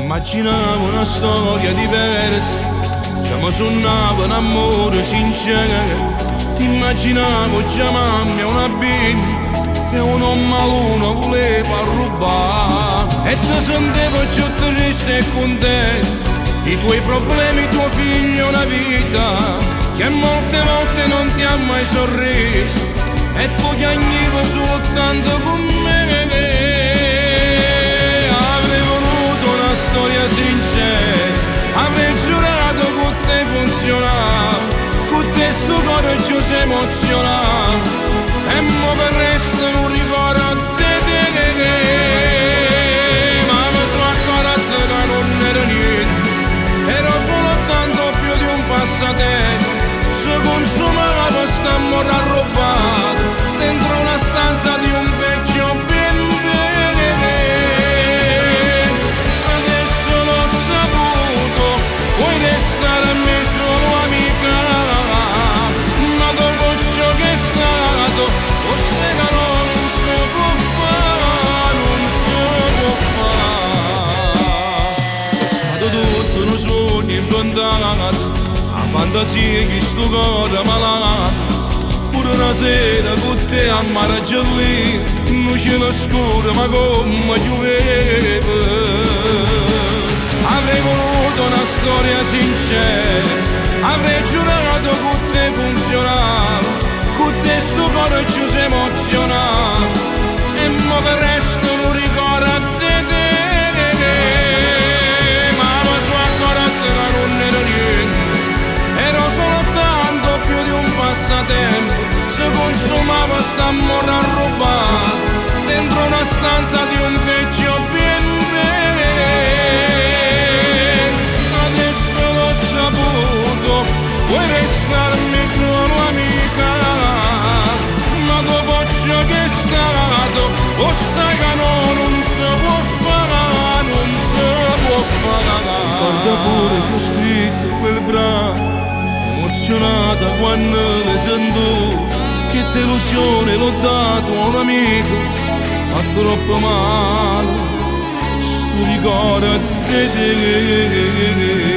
Immaginavo una storia diversa, ci suonava un amore sincero. Ti immaginavo già mamma una bimba che un uomo voleva rubare. E ti sentivo giù triste e contento, i tuoi problemi, tuo figlio, una vita che molte volte non ti ha mai sorriso. E tu piangevi soltanto con me. Avrei voluto una storia sincera, avrei giurato che te funzionava, con te sto cuore giù si emozionava. E mo per il resto non ricordo di te, ma mi sono accorto che non era niente, era solo tanto più di un passatempo. Si consumava st'amore arrubbato dentro una stanza di un vecchio bimbo. Adesso l'ho saputo, vuoi restare a me solo amica, ma dopo ciò che è stato, forse che non si può fare, non si può fare. È stato tutto un sogno inventato, fantasia che sto cuore malato. Pure una sera con te a mare gelì, non cielo scuro ma come pioveva. Avrei voluto una storia sincera, avrei giurato che te funzionava, con te sto cuore ci si emozionava. E mo che il resto non ricordo di te, ma mi sono accorto che non era niente, era solo tanto più di un passatempo. Si consumava st'amore arrubato dentro una stanza di un vecchio bimbo. Adesso l'ho saputo, vuoi restarmi solo amica, ma dopo ciò che è stato, lo sai che non si può fare, non si può fare. Ricorda pure che ho scritto quel brano, emozionata quando le sento, che delusione l'ho dato a un amico, fa troppo male sto ricordo di te.